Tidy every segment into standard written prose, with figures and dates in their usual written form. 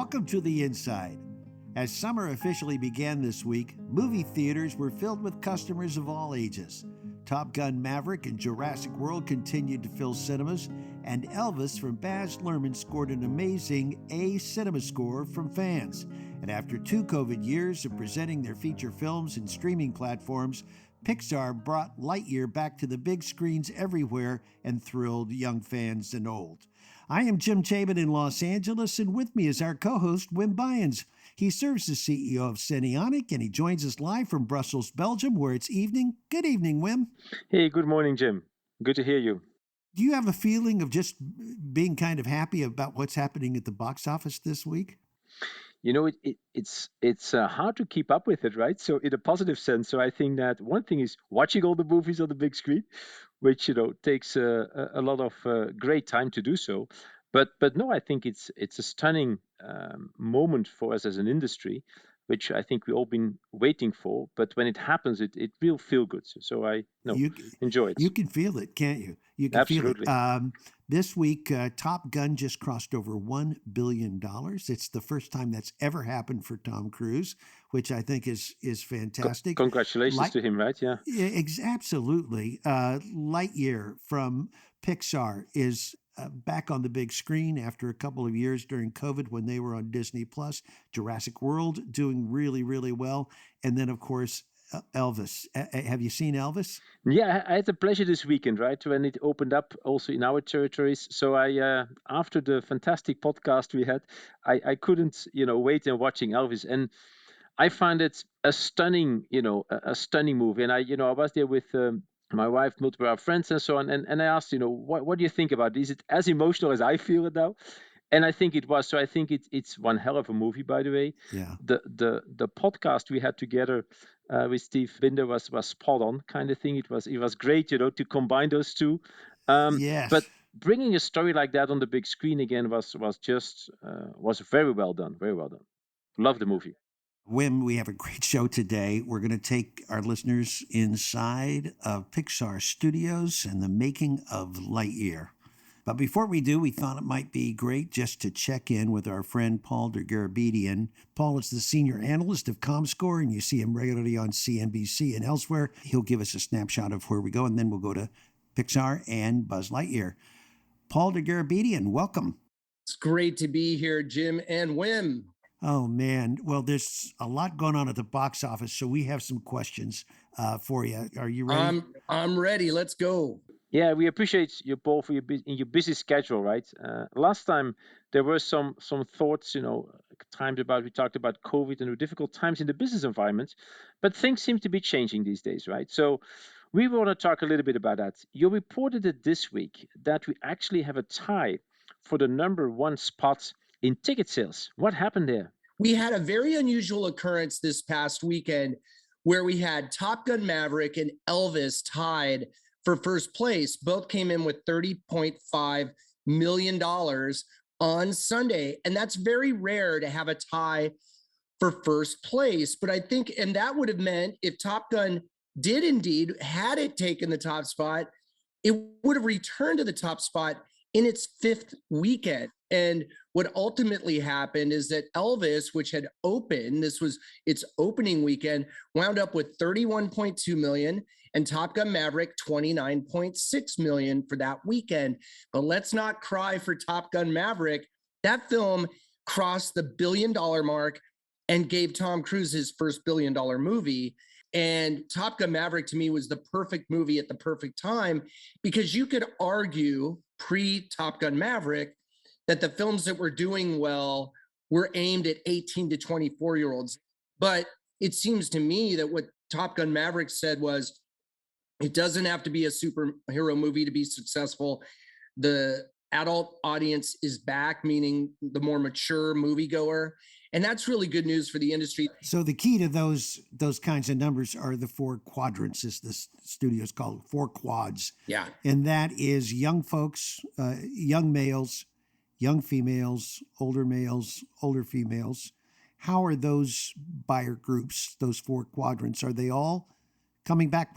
Welcome to The Inside. As summer officially began this week, movie theaters were filled with customers of all ages. Top Gun Maverick and Jurassic World continued to fill cinemas, and Elvis from Baz Luhrmann scored an amazing A cinema score from fans. And after 2 COVID years of presenting their feature films and streaming platforms, Pixar brought Lightyear back to the big screens everywhere and thrilled young fans and old. I am Jim Chabin in Los Angeles, and with me is our co-host, Wim Byens. He serves as CEO of Cineonic, and he joins us live from Brussels, Belgium, where it's evening. Good evening, Wim. Hey, good morning, Jim. Good to hear you. Do you have a feeling of just being kind of happy about what's happening at the box office this week? You know, it's hard to keep up with it, right? So in a positive sense. So I think that one thing is watching all the movies on the big screen, which takes a lot of great time to do so. But no, I think it's a stunning moment for us as an industry, which I think we've all been waiting for. But when it happens, it will feel good. So I enjoy it. You can feel it, can't you? You can Absolutely. feel it. This week, Top Gun just crossed over $1 billion. It's the first time that's ever happened for Tom Cruise, which I think is fantastic. Congratulations to him, right? Yeah. Absolutely. Lightyear from Pixar is back on the big screen after a couple of years during COVID when they were on Disney Plus. Jurassic World doing really, really well. And then, of course, Elvis. Have you seen Elvis? Yeah, I had the pleasure this weekend, right, when it opened up also in our territories. So I, after the fantastic podcast we had, I couldn't, wait and watching Elvis, and I find it a stunning, a stunning movie. And I was there with my wife, multiple our friends, and so on, and I asked, what do you think about it? Is it as emotional as I feel it now? And I think it was. So I think it's one hell of a movie, by the way. Yeah. The podcast we had together with Steve Binder was spot on, kind of thing. It was great, to combine those two. Yes. But bringing a story like that on the big screen again was very well done. Very well done. Love the movie. Wim, we have a great show today. We're going to take our listeners inside of Pixar Studios and the making of Lightyear. But before we do, we thought it might be great just to check in with our friend Paul Dergarabedian. Paul is the senior analyst of Comscore, and you see him regularly on CNBC and elsewhere. He'll give us a snapshot of where we go, and then we'll go to Pixar and Buzz Lightyear. Paul Dergarabedian, welcome. It's great to be here, Jim and Wim. Oh, man. Well, there's a lot going on at the box office, so we have some questions for you. Are you ready? I'm ready. Let's go. Yeah, we appreciate you, Paul, for your busy schedule, right? Last time there were some thoughts, times we talked about COVID and the difficult times in the business environment, but things seem to be changing these days, right? So we want to talk a little bit about that. You reported it this week that we actually have a tie for the number 1 spot in ticket sales. What happened there? We had a very unusual occurrence this past weekend where we had Top Gun Maverick and Elvis tied for first place. Both came in with $30.5 million on Sunday. And that's very rare to have a tie for first place. But I think, and that would have meant if Top Gun did indeed, had it taken the top spot, it would have returned to the top spot in its 5th weekend. And what ultimately happened is that Elvis, which had opened, this was its opening weekend, wound up with 31.2 million, and Top Gun Maverick 29.6 million for that weekend. But let's not cry for Top Gun Maverick. That film crossed the $1 billion mark and gave Tom Cruise his first $1 billion movie. And Top Gun Maverick, to me, was the perfect movie at the perfect time, because you could argue pre-Top Gun Maverick that the films that were doing well were aimed at 18 to 24-year-olds. But it seems to me that what Top Gun Maverick said was, it doesn't have to be a superhero movie to be successful. The adult audience is back, meaning the more mature moviegoer. And that's really good news for the industry. So the key to those kinds of numbers are the 4 quadrants, as the studios call it, 4 quads. Yeah. And that is young folks, young males, young females, older males, older females. How are those buyer groups, those 4 quadrants, are they all coming back?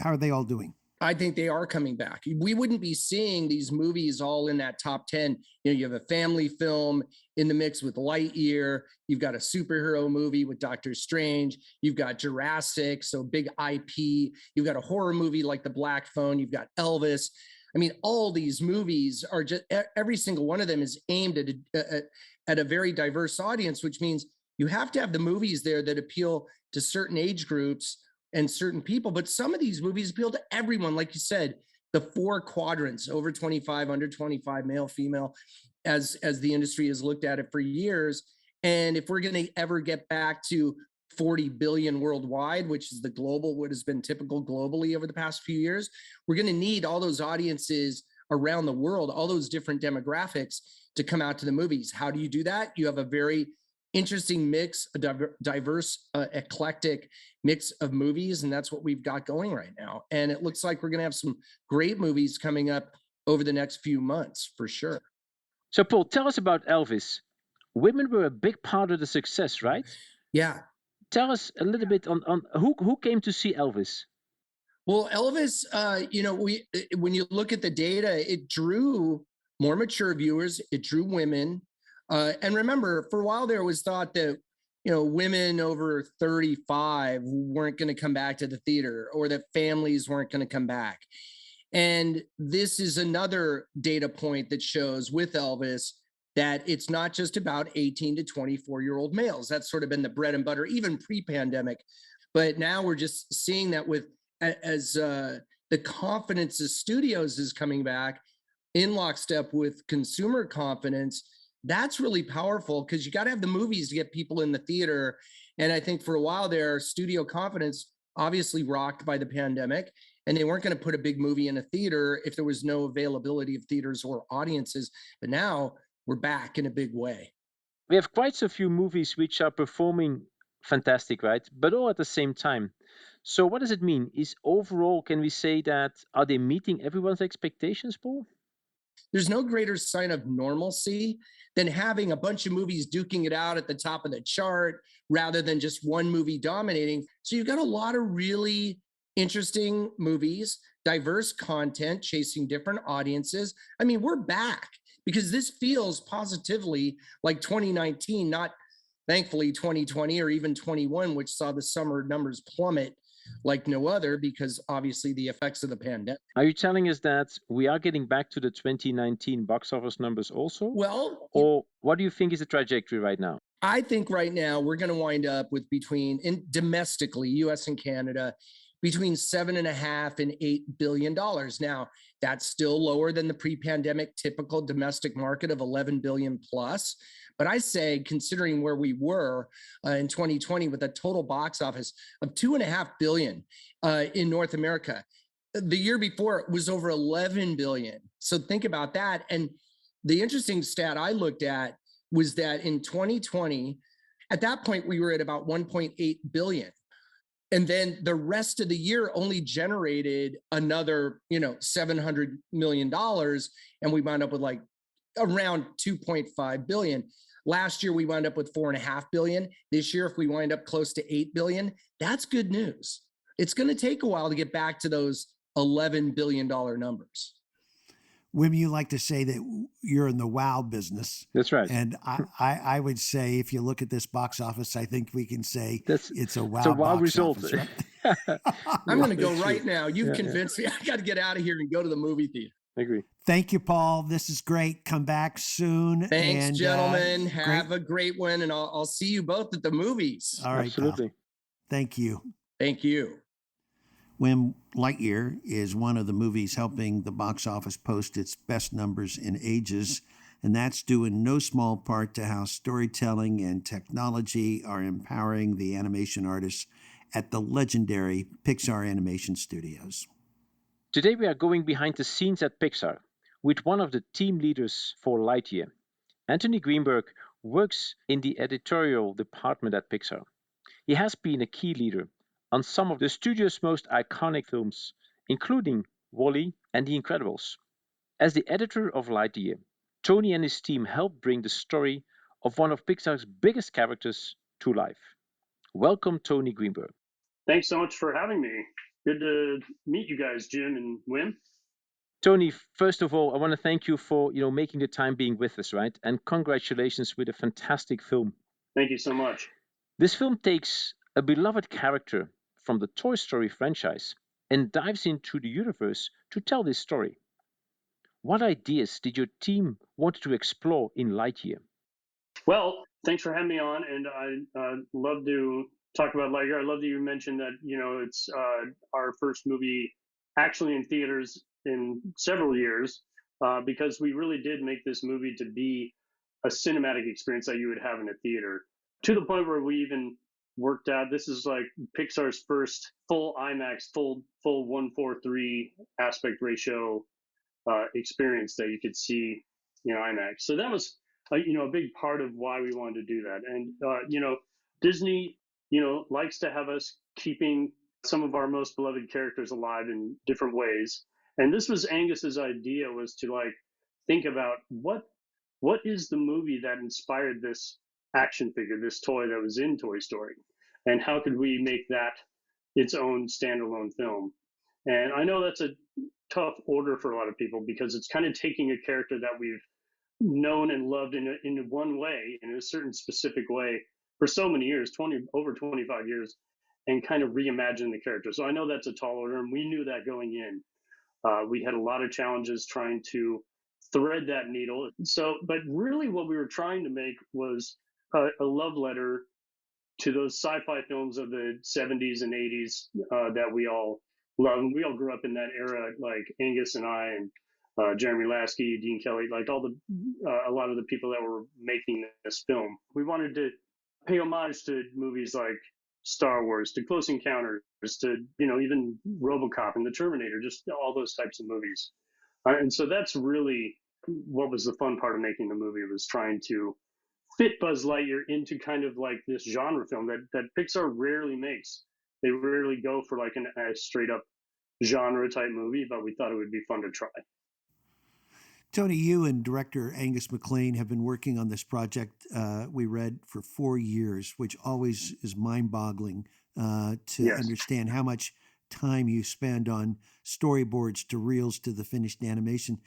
How are they all doing? I think they are coming back. We wouldn't be seeing these movies all in that top 10. You have a family film in the mix with Lightyear. You've got a superhero movie with Doctor Strange. You've got Jurassic, so big IP. You've got a horror movie like The Black Phone. You've got Elvis. I mean, all these movies are just, every single one of them is aimed at a very diverse audience, which means you have to have the movies there that appeal to certain age groups and certain people, but some of these movies appeal to everyone. Like you said, the 4 quadrants, over 25, under 25, male, female, as the industry has looked at it for years. And if we're going to ever get back to 40 billion worldwide, which is the global, what has been typical globally over the past few years, we're going to need all those audiences around the world, all those different demographics to come out to the movies. How do you do that? You have a very interesting mix, a diverse, eclectic mix of movies, and that's what we've got going right now. And it looks like we're going to have some great movies coming up over the next few months, for sure. So, Paul, tell us about Elvis. Women were a big part of the success, right? Yeah. Tell us a little bit on who came to see Elvis. Well, Elvis, when you look at the data, it drew more mature viewers, it drew women. And remember, for a while there, it was thought that, women over 35 weren't going to come back to the theater, or that families weren't going to come back. And this is another data point that shows with Elvis that it's not just about 18 to 24-year-old males. That's sort of been the bread and butter, even pre-pandemic. But now we're just seeing that as the confidence of studios is coming back in lockstep with consumer confidence. That's really powerful, because you got to have the movies to get people in the theater. And I think for a while there, studio confidence obviously rocked by the pandemic, and they weren't going to put a big movie in a theater if there was no availability of theaters or audiences. But now we're back in a big way. We have quite a few movies which are performing fantastic, right? But all at the same time. So what does it mean? Is overall, can we say that, are they meeting everyone's expectations, Paul? There's no greater sign of normalcy than having a bunch of movies duking it out at the top of the chart rather than just one movie dominating. So you've got a lot of really interesting movies, diverse content, chasing different audiences. I mean, we're back, because this feels positively like 2019, not thankfully 2020 or even 21, which saw the summer numbers plummet like no other, because obviously the effects of the pandemic. Are you telling us that we are getting back to the 2019 box office numbers also? Well, or what do you think is the trajectory right now? I think right now we're going to wind up with domestically, US and Canada, between $7.5 and $8 billion. Now, that's still lower than the pre-pandemic typical domestic market of 11 billion plus. But I say, considering where we were in 2020 with a total box office of $2.5 billion in North America, the year before it was over 11 billion. So think about that. And the interesting stat I looked at was that in 2020, at that point, we were at about 1.8 billion. And then the rest of the year only generated another, $700 million. And we wound up with like around 2.5 billion. Last year, we wound up with 4.5 billion. This year, if we wind up close to 8 billion, that's good news. It's going to take a while to get back to those $11 billion numbers. Wim, you like to say that you're in the wow business. That's right. And I would say, if you look at this box office, I think we can say it's a wow, box result. Office, right? I'm going to go right now. You've convinced me. I got to get out of here and go to the movie theater. I agree. Thank you, Paul. This is great. Come back soon. Thanks, gentlemen. Have a great one. And I'll see you both at the movies. All right. Absolutely. Pal. Thank you. Thank you. Wim, Lightyear is one of the movies helping the box office post its best numbers in ages, and that's due in no small part to how storytelling and technology are empowering the animation artists at the legendary Pixar Animation Studios. Today we are going behind the scenes at Pixar with one of the team leaders for Lightyear. Anthony Greenberg works in the editorial department at Pixar. He has been a key leader on some of the studio's most iconic films, including WALL-E and The Incredibles. As the editor of Lightyear, Tony and his team helped bring the story of one of Pixar's biggest characters to life. Welcome, Tony Greenberg. Thanks so much for having me. Good to meet you guys, Jim and Wim. Tony, first of all, I want to thank you for making the time being with us, right? And congratulations with a fantastic film. Thank you so much. This film takes a beloved character from the Toy Story franchise and dives into the universe to tell this story. What ideas did your team want to explore in Lightyear? Well, thanks for having me on, and I love to talk about Lightyear. I love that you mentioned that it's our first movie actually in theaters in several years, because we really did make this movie to be a cinematic experience that you would have in a theater, to the point where we even worked out this is like Pixar's first full IMAX, full 1:4:3 aspect ratio experience that you could see IMAX. So that was a big part of why we wanted to do that. And Disney likes to have us keeping some of our most beloved characters alive in different ways. And this was Angus's idea, was to think about what is the movie that inspired this action figure, this toy that was in Toy Story, and how could we make that its own standalone film. And I know that's a tough order for a lot of people, because it's kind of taking a character that we've known and loved in one way, in a certain specific way, for so many years, over 25 years, and kind of reimagine the character. So I know that's a tall order, and we knew that going in. We had a lot of challenges trying to thread that needle. So, but really what we were trying to make was a love letter to those sci-fi films of the 70s and 80s that we all love. And we all grew up in that era, like Angus and I, and Jeremy Lasky, Dean Kelly, like a lot of the people that were making this film. We wanted to pay homage to movies like Star Wars, to Close Encounters, to even RoboCop and the Terminator, just all those types of movies. And so that's really what was the fun part of making the movie, was trying to fit Buzz Lightyear into kind of like this genre film that Pixar rarely makes. They rarely go for like a straight up genre type movie, but we thought it would be fun to try. Tony, you and director Angus MacLean have been working on this project, we read, for 4 years, which always is mind-boggling to understand how much time you spend on storyboards to reels to the finished animation.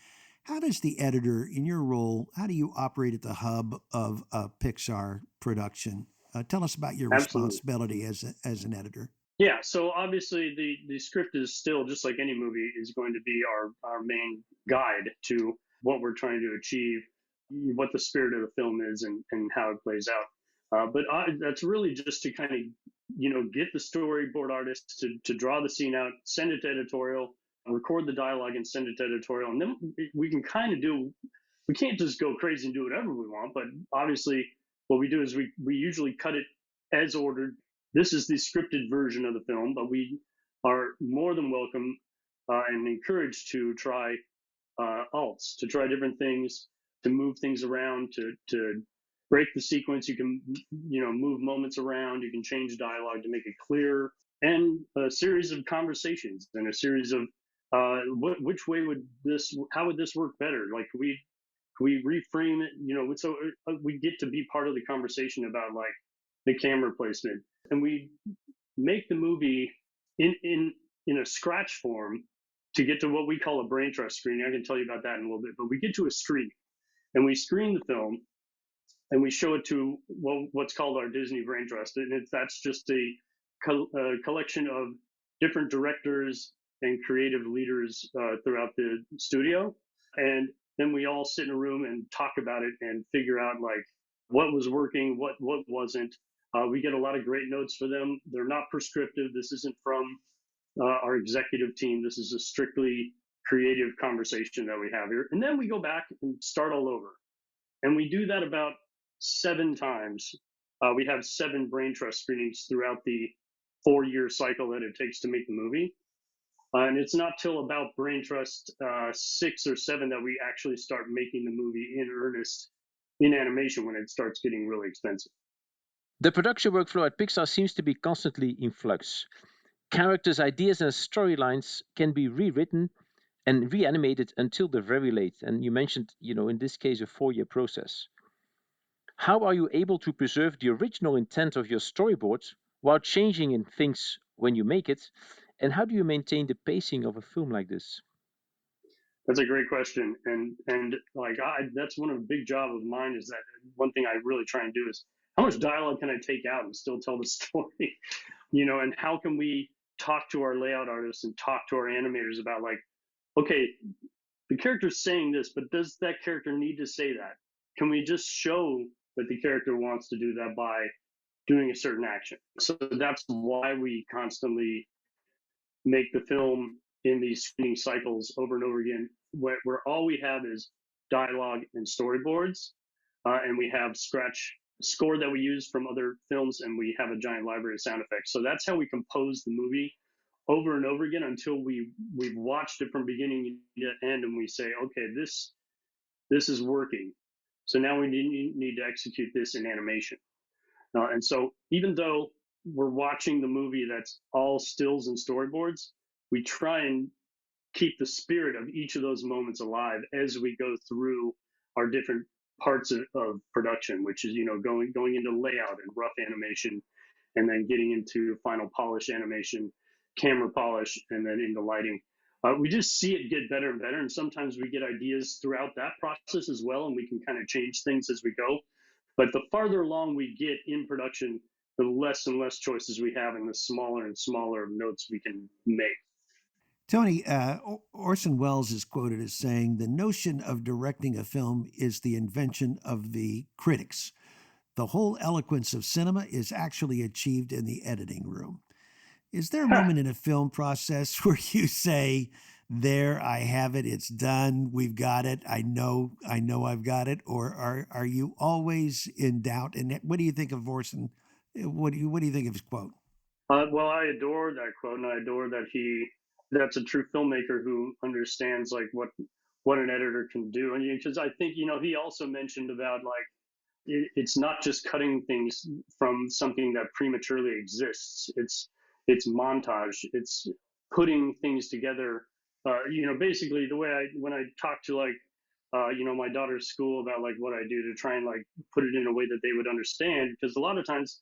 How does the editor, in your role, how do you operate at the hub of a Pixar production? Tell us about your responsibility as an editor. Yeah, so obviously the script is still, just like any movie, is going to be our main guide to what we're trying to achieve, what the spirit of the film is, and how it plays out. But that's really just to kind of, get the storyboard artists to draw the scene out, send it to editorial, record the dialogue and send it to editorial. And then we can kind of we can't just go crazy and do whatever we want, but obviously what we do is we usually cut it as ordered. This is the scripted version of the film, but we are more than welcome and encouraged to try alts, to try different things, to move things around, to break the sequence. You can, move moments around. You can change dialogue to make it clearer, and a series of conversations and a series of which way how would this work better? Like, we reframe it, so we get to be part of the conversation about like the camera placement, and we make the movie in a scratch form to get to what we call a brain trust screening. I can tell you about that in a little bit, but we get to a screen and we screen the film and we show it to what's called our Disney brain trust. And that's just a collection of different directors and creative leaders throughout the studio. And then we all sit in a room and talk about it and figure out like what was working, what wasn't. We get a lot of great notes for them. They're not prescriptive. This isn't from our executive team. This is a strictly creative conversation that we have here. And then we go back and start all over. And we do that about 7 times. We have 7 brain trust screenings throughout the 4-year cycle that it takes to make the movie. And it's not till about brain trust 6 or 7 that we actually start making the movie in earnest in animation, when it starts getting really expensive. The production workflow at Pixar seems to be constantly in flux. Characters, ideas, and storylines can be rewritten and reanimated until the very late. And you mentioned, in this case, a 4-year process. How are you able to preserve the original intent of your storyboard while changing in things when you make it? And how do you maintain the pacing of a film like this? That's a great question, and like that's one of the big job of mine is that one thing I really try and do is how much dialogue can I take out and still tell the story, and how can we talk to our layout artists and talk to our animators about like, okay, the character's saying this, but does that character need to say that? Can we just show that the character wants to do that by doing a certain action? So that's why we constantly make the film in these screening cycles over and over again, where all we have is dialogue and storyboards, and we have scratch score that we use from other films, and we have a giant library of sound effects. So that's how we compose the movie over and over again until we've watched it from beginning to end, and we say, okay, this is working. So now we need to execute this in animation. And so even though we're watching the movie that's all stills and storyboards, we try and keep the spirit of each of those moments alive as we go through our different parts of production, which is, going into layout and rough animation, and then getting into final polish animation, camera polish, and then into lighting. We just see it get better and better. And sometimes we get ideas throughout that process as well, and we can kind of change things as we go. But the farther along we get in production, the less and less choices we have, and the smaller and smaller notes we can make. Tony, Orson Welles is quoted as saying, "The notion of directing a film is the invention of the critics. The whole eloquence of cinema is actually achieved in the editing room." Is there a moment in a film process where you say, there, I have it, it's done, we've got it, I know I've got it? Or are you always in doubt? And what do you think of Orson? What do you think of his quote? Well, I adore that quote, and I adore that that's a true filmmaker who understands like what an editor can do. And because I think, he also mentioned about like, it's not just cutting things from something that prematurely exists. It's montage. It's putting things together. Basically the way when I talk to like, my daughter's school about like what I do to try and like put it in a way that they would understand, because a lot of times,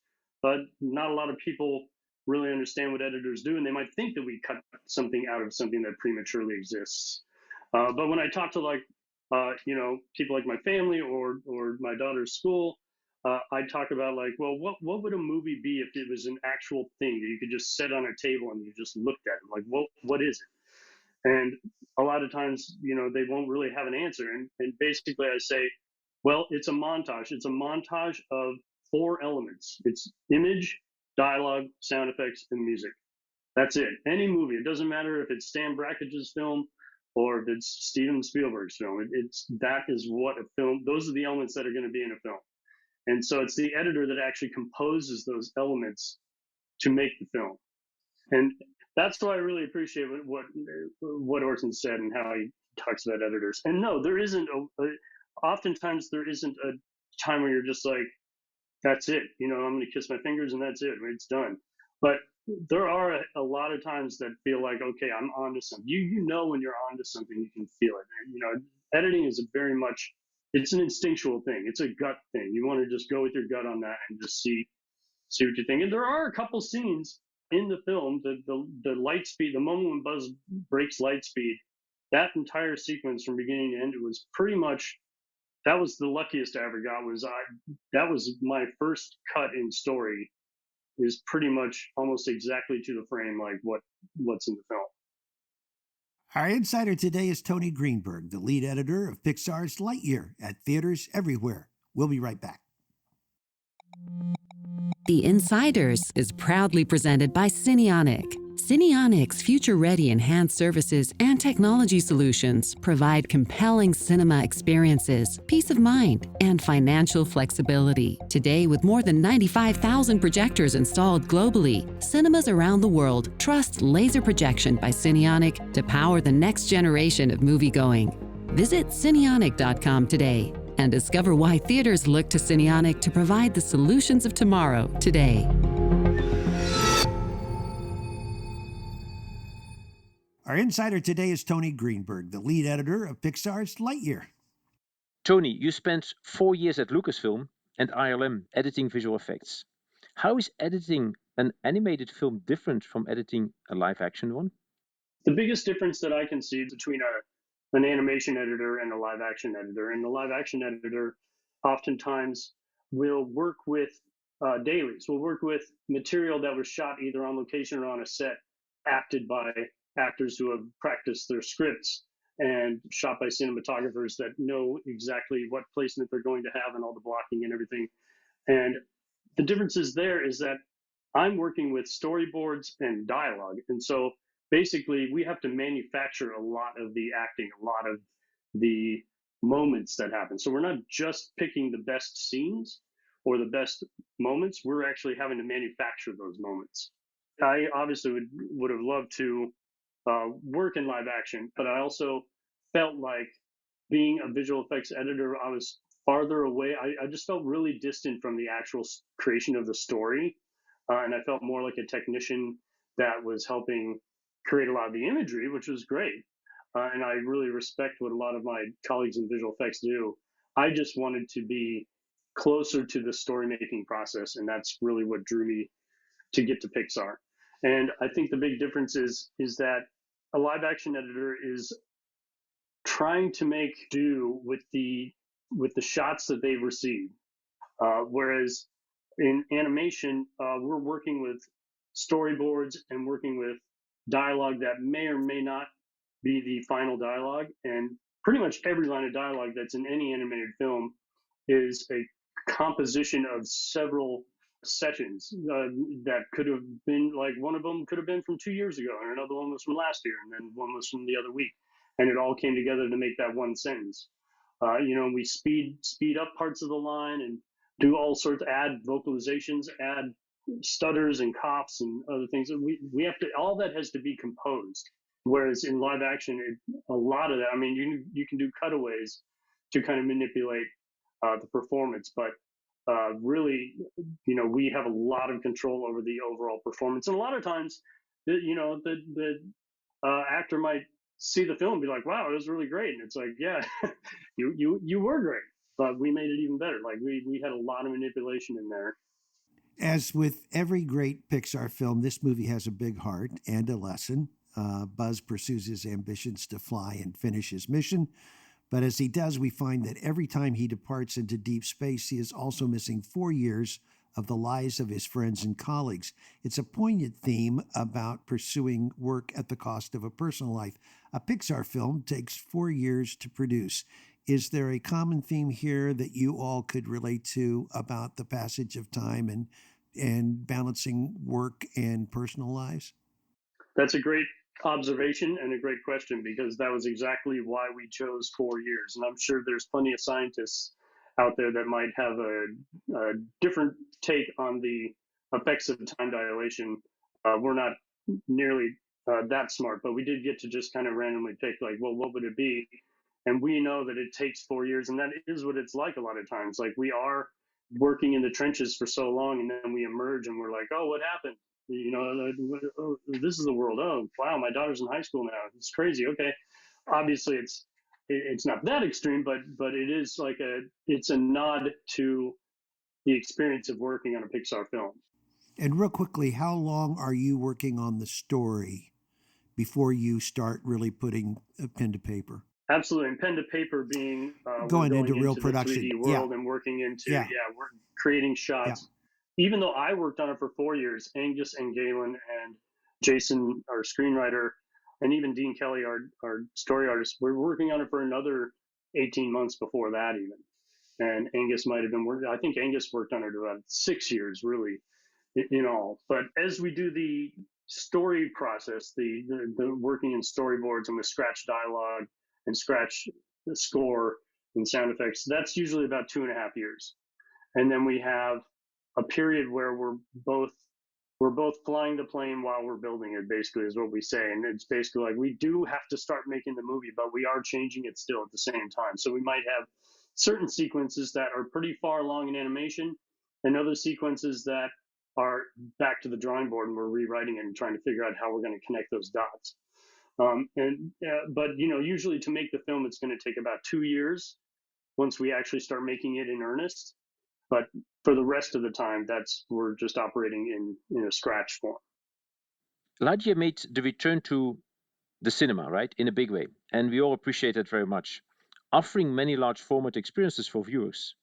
not a lot of people really understand what editors do, and they might think that we cut something out of something that prematurely exists. But when I talk to like, people like my family or my daughter's school, I talk about like, well, what would a movie be if it was an actual thing that you could just set on a table and you just looked at it? Like, what is it? And a lot of times, they won't really have an answer. And basically I say, well, it's a montage. It's a montage of 4 elements. It's image, dialogue, sound effects, and music. That's it. Any movie. It doesn't matter if it's Stan Brackage's film or if it's Steven Spielberg's film. That is what a film, those are the elements that are going to be in a film. And so it's the editor that actually composes those elements to make the film. And that's why I really appreciate what Orson said and how he talks about editors. And no, there isn't oftentimes there isn't a time where you're just like, that's it. I'm going to kiss my fingers and that's it. It's done. But there are a lot of times that feel like, okay, I'm onto something. When you're onto something, you can feel it. And, editing is it's an instinctual thing. It's a gut thing. You want to just go with your gut on that and just see what you think. And there are a couple scenes in the film, the light speed, the moment when Buzz breaks light speed, that entire sequence from beginning to end, it was pretty much, that was the luckiest I ever got. That was my first cut in story, is pretty much almost exactly to the frame like what's in the film. Our insider today is Tony Greenberg, the lead editor of Pixar's Lightyear, at theaters everywhere. We'll be right back. The Insiders is proudly presented by Cineonic. Cineonic's future-ready enhanced services and technology solutions provide compelling cinema experiences, peace of mind, and financial flexibility. Today, with more than 95,000 projectors installed globally, cinemas around the world trust laser projection by Cineonic to power the next generation of moviegoing. Visit Cineonic.com today and discover why theaters look to Cineonic to provide the solutions of tomorrow today. Our insider today is Tony Greenberg, the lead editor of Pixar's Lightyear. Tony, you spent 4 years at Lucasfilm and ILM editing visual effects. How is editing an animated film different from editing a live action one? The biggest difference that I can see between an animation editor and a live action editor, and the live action editor oftentimes will work with dailies, will work with material that was shot either on location or on a set, acted by actors who have practiced their scripts and shot by cinematographers that know exactly what placement they're going to have and all the blocking and everything. And the difference is there is that I'm working with storyboards and dialogue. And so basically, we have to manufacture a lot of the acting, a lot of the moments that happen. So we're not just picking the best scenes or the best moments, we're actually having to manufacture those moments. I obviously would have loved to work in live action, but I also felt like being a visual effects editor, I was farther away. I just felt really distant from the actual creation of the story. And I felt more like a technician that was helping create a lot of the imagery, which was great. And I really respect what a lot of my colleagues in visual effects do. I just wanted to be closer to the story making process. And that's really what drew me to get to Pixar. And I think the big difference is that a live action editor is trying to make do with the shots that they've received, whereas in animation, we're working with storyboards and working with dialogue that may or may not be the final dialogue. And pretty much every line of dialogue that's in any animated film is a composition of several sessions that could have been, like, one of them could have been from 2 years ago, and another one was from last year, and then one was from the other week. And it all came together to make that one sentence. We speed up parts of the line and do all sorts, add vocalizations, add stutters and coughs and other things. We have to, all that has to be composed. Whereas in live action, a lot of that, I mean, you can do cutaways to kind of manipulate the performance, but really, we have a lot of control over the overall performance. And a lot of times, the actor might see the film and be like, wow, it was really great. And it's like, yeah, you were great, but we made it even better. Like we had a lot of manipulation in there. As with every great Pixar film, this movie has a big heart and a lesson. Buzz pursues his ambitions to fly and finish his mission. But as he does, we find that every time he departs into deep space, he is also missing 4 years of the lives of his friends and colleagues. It's a poignant theme about pursuing work at the cost of a personal life. A Pixar film takes 4 years to produce. Is there a common theme here that you all could relate to about the passage of time and balancing work and personal lives? That's a great observation and a great question, because that was exactly why we chose 4 years. And I'm sure there's plenty of scientists out there that might have a different take on the effects of time dilation. We're not nearly that smart, but we did get to just kind of randomly pick, like, well, what would it be? And we know that it takes 4 years, and that is what it's like a lot of times. Like, we are working in the trenches for so long, and then we emerge and we're like, oh, what happened? This is the world. Oh, wow, my daughter's in high school now. It's crazy. Okay. Obviously, it's not that extreme, but it is like it's a nod to the experience of working on a Pixar film. And real quickly, how long are you working on the story before you start really putting a pen to paper? Absolutely. And pen to paper being going into real production, the 3D world, and working into we're creating shots. Yeah. Even though I worked on it for 4 years, Angus and Galen and Jason, our screenwriter, and even Dean Kelly, our story artist, we're working on it for another 18 months before that even. And Angus might have been working, I think Angus worked on it about 6 years really in all. But as we do the story process, the working in storyboards and with scratch dialogue and scratch the score and sound effects, that's usually about 2.5 years. And then we have a period where we're both flying the plane while we're building it, basically, is what we say. And it's basically like, we do have to start making the movie, but we are changing it still at the same time. So we might have certain sequences that are pretty far along in animation and other sequences that are back to the drawing board, and we're rewriting it and trying to figure out how we're going to connect those dots. But usually to make the film, it's going to take about 2 years once we actually start making it in earnest. But for the rest of the time, we're just operating in a scratch form. Lightyear made the return to the cinema, right, in a big way, and we all appreciate it very much, offering many large format experiences for viewers.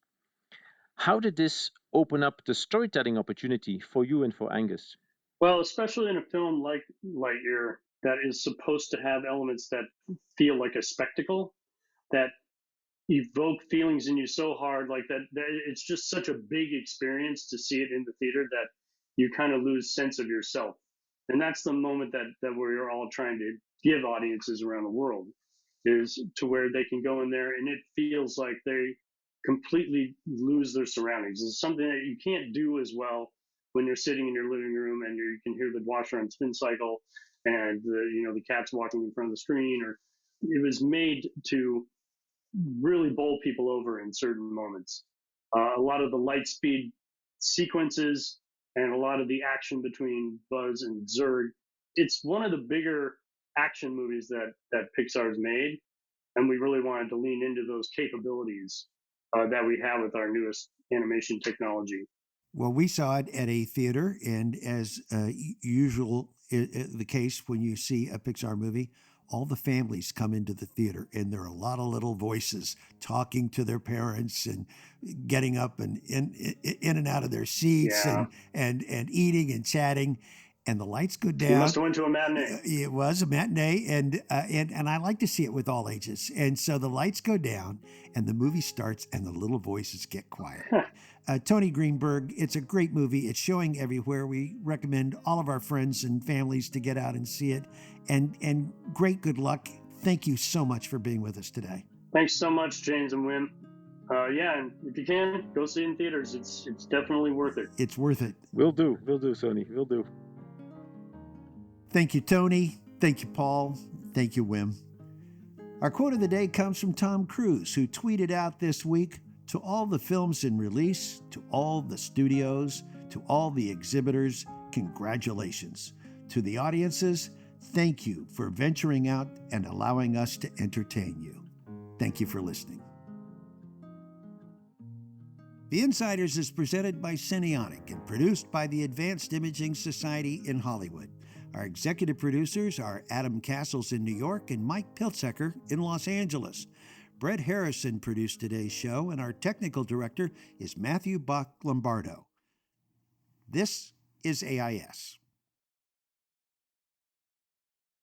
How did this open up the storytelling opportunity for you and for Angus? Well, especially in a film like Lightyear that is supposed to have elements that feel like a spectacle, that evoke feelings in you so hard, like that it's just such a big experience to see it in the theater that you kind of lose sense of yourself. And that's the moment that we're all trying to give audiences around the world, is to where they can go in there and it feels like they completely lose their surroundings. It's something that you can't do as well when you're sitting in your living room and you can hear the washer on spin cycle and the cat's walking in front of the screen. Or it was made to really bowl people over in certain moments. A lot of the light speed sequences and a lot of the action between Buzz and Zurg. It's one of the bigger action movies that Pixar's made, and we really wanted to lean into those capabilities that we have with our newest animation technology. Well, we saw it at a theater, and as usual the case when you see a Pixar movie, all the families come into the theater, and there are a lot of little voices talking to their parents and getting up and in and out of their seats, Yeah. and eating and chatting. And the lights go down. You must have went to a matinee. It was a matinee, and I like to see it with all ages. And so the lights go down, and the movie starts, and the little voices get quiet. Tony Greenberg, it's a great movie. It's showing everywhere. We recommend all of our friends and families to get out and see it. And great good luck. Thank you so much for being with us today. Thanks so much, James and Wim. And if you can, go see it in theaters. It's definitely worth it. It's worth it. Will do, Tony. Will do. Thank you, Tony. Thank you, Paul. Thank you, Wim. Our quote of the day comes from Tom Cruise, who tweeted out this week, "To all the films in release, to all the studios, to all the exhibitors, congratulations. To the audiences, thank you for venturing out and allowing us to entertain you." Thank you for listening. The Insiders is presented by Cineonic and produced by the Advanced Imaging Society in Hollywood. Our executive producers are Adam Castles in New York and Mike Piltzecker in Los Angeles. Brett Harrison produced today's show, and our technical director is Matthew Bach-Lombardo. This is AIS.